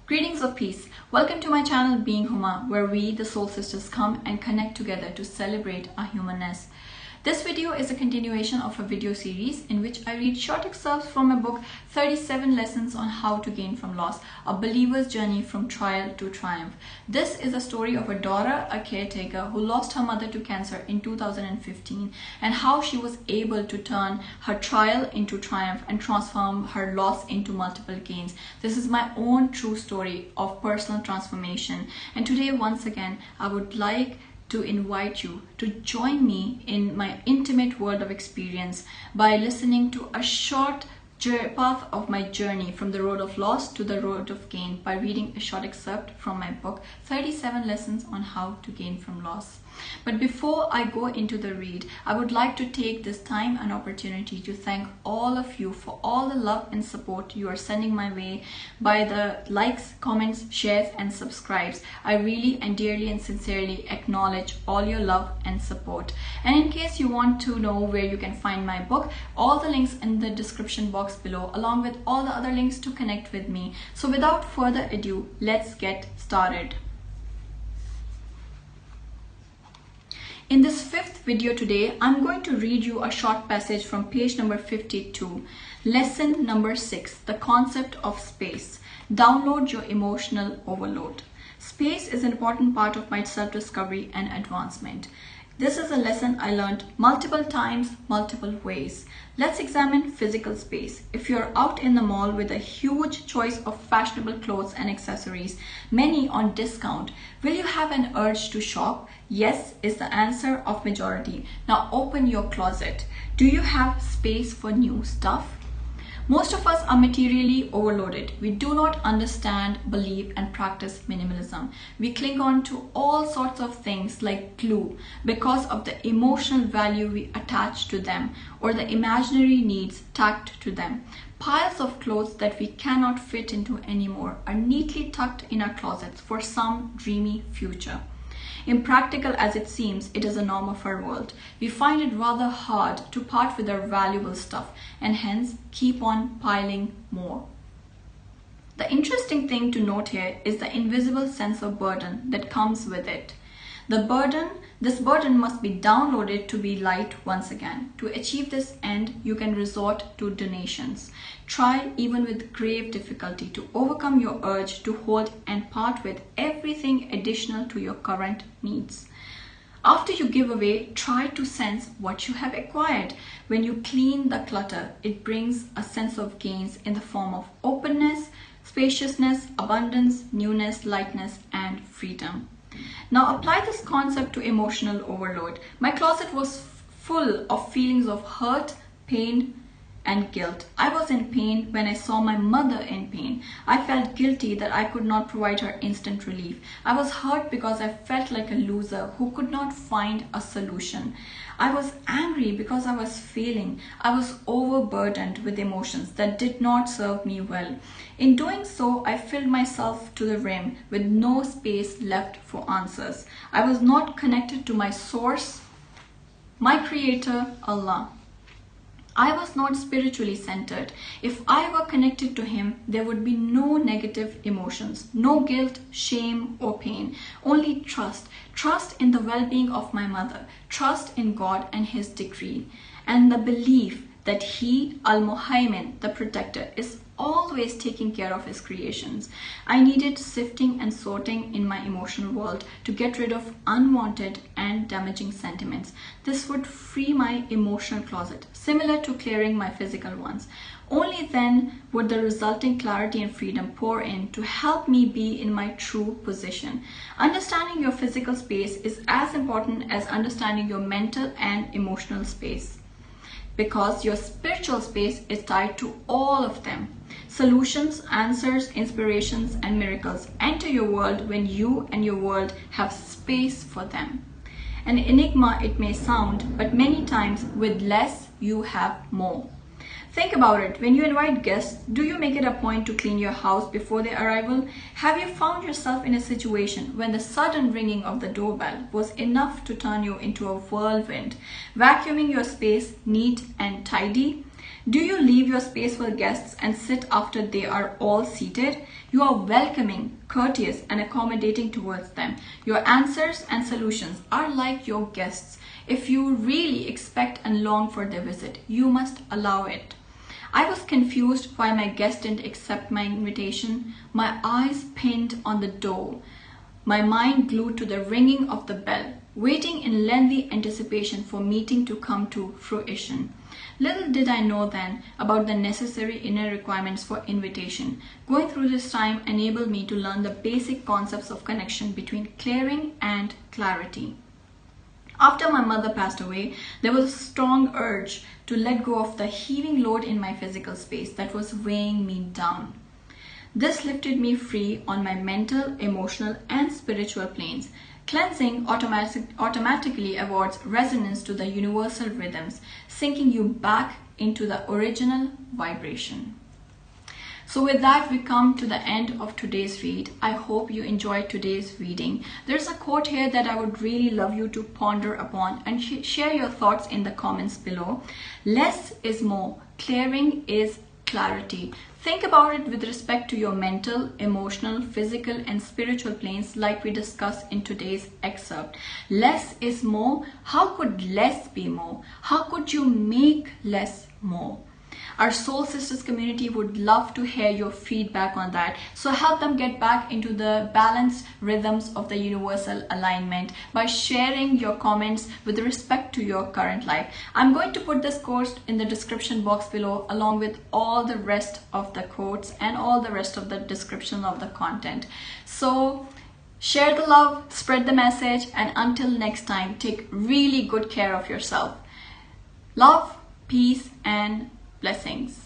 Greetings of peace. Welcome to my channel Being Huma, where we, the soul sisters, come and connect together to celebrate our humanness. This video is a continuation of a video series in which I read short excerpts from my book 37 Lessons on How to Gain from Loss, a believer's journey from trial to triumph. This is a story of a daughter, a caretaker, who lost her mother to cancer in 2015 and how she was able to turn her trial into triumph and transform her loss into multiple gains. This is my own true story of personal transformation. And today, once again, I would like to invite you to join me in my intimate world of experience by listening to a short path of my journey from the road of loss to the road of gain by reading a short excerpt from my book 37 Lessons on How to Gain from Loss. But before I go into the read, I would like to take this time and opportunity to thank all of you for all the love and support you are sending my way by the likes, comments, shares and subscribes. I really and dearly and sincerely acknowledge all your love and support. And in case you want to know where you can find my book, all the links in the description box below, along with all the other links to connect with me. So without further ado, let's get started. In this fifth video today, I'm going to read you a short passage from page number 52, lesson number 6, the concept of space. Download your emotional overload. Space is an important part of my self-discovery and advancement. This is a lesson I learned multiple times, multiple ways. Let's examine physical space. If you're out in the mall with a huge choice of fashionable clothes and accessories, many on discount, will you have an urge to shop? Yes is the answer of majority. Now open your closet. Do you have space for new stuff? Most of us are materially overloaded. We do not understand, believe, and practice minimalism. We cling on to all sorts of things like glue because of the emotional value we attach to them or the imaginary needs tacked to them. Piles of clothes that we cannot fit into anymore are neatly tucked in our closets for some dreamy future. Impractical as it seems, it is a norm of our world. We find it rather hard to part with our valuable stuff and hence keep on piling more. The interesting thing to note here is the invisible sense of burden that comes with it. This burden must be downloaded to be light once again. To achieve this end, you can resort to donations. Try, even with grave difficulty, to overcome your urge to hold and part with everything additional to your current needs. After you give away, try to sense what you have acquired. When you clean the clutter, it brings a sense of gains in the form of openness, spaciousness, abundance, newness, lightness, and freedom. Now apply this concept to emotional overload. My closet was full of feelings of hurt, pain, and guilt. I was in pain when I saw my mother in pain. I felt guilty that I could not provide her instant relief. I was hurt because I felt like a loser who could not find a solution. I was angry because I was failing. I was overburdened with emotions that did not serve me well. In doing so, I filled myself to the rim with no space left for answers. I was not connected to my source, my creator, Allah. I was not spiritually centered. If I were connected to Him, there would be no negative emotions, no guilt, shame, or pain. Only trust. Trust in the well-being of my mother. Trust in God and His decree. And the belief that He, Al-Muhaymin, the protector, is always taking care of His creations. I needed sifting and sorting in my emotional world to get rid of unwanted and damaging sentiments. This would free my emotional closet, similar to clearing my physical ones. Only then would the resulting clarity and freedom pour in to help me be in my true position. Understanding your physical space is as important as understanding your mental and emotional space, because your spiritual space is tied to all of them. Solutions, answers, inspirations, and miracles enter your world when you and your world have space for them. An enigma it may sound, but many times with less you have more. Think about it. When you invite guests, do you make it a point to clean your house before their arrival? Have you found yourself in a situation when the sudden ringing of the doorbell was enough to turn you into a whirlwind, vacuuming your space neat and tidy? Do you leave your space for guests and sit after they are all seated? You are welcoming, courteous, and accommodating towards them. Your answers and solutions are like your guests. If you really expect and long for their visit, you must allow it. I was confused why my guest didn't accept my invitation, my eyes pinned on the door, my mind glued to the ringing of the bell, waiting in lengthy anticipation for meeting to come to fruition. Little did I know then about the necessary inner requirements for invitation. Going through this time enabled me to learn the basic concepts of connection between clearing and clarity. After my mother passed away, there was a strong urge to let go of the heaving load in my physical space that was weighing me down. This lifted me free on my mental, emotional, and spiritual planes. Cleansing automatically awards resonance to the universal rhythms, sinking you back into the original vibration. So with that, we come to the end of today's read. I hope you enjoyed today's reading. There's a quote here that I would really love you to ponder upon and share your thoughts in the comments below. Less is more. Clearing is clarity. Think about it with respect to your mental, emotional, physical, and spiritual planes like we discussed in today's excerpt. Less is more. How could less be more? How could you make less more? Our Soul Sisters community would love to hear your feedback on that. So help them get back into the balanced rhythms of the universal alignment by sharing your comments with respect to your current life. I'm going to put this quote in the description box below along with all the rest of the quotes and all the rest of the description of the content. So share the love, spread the message, and until next time, take really good care of yourself. Love, peace, and blessings.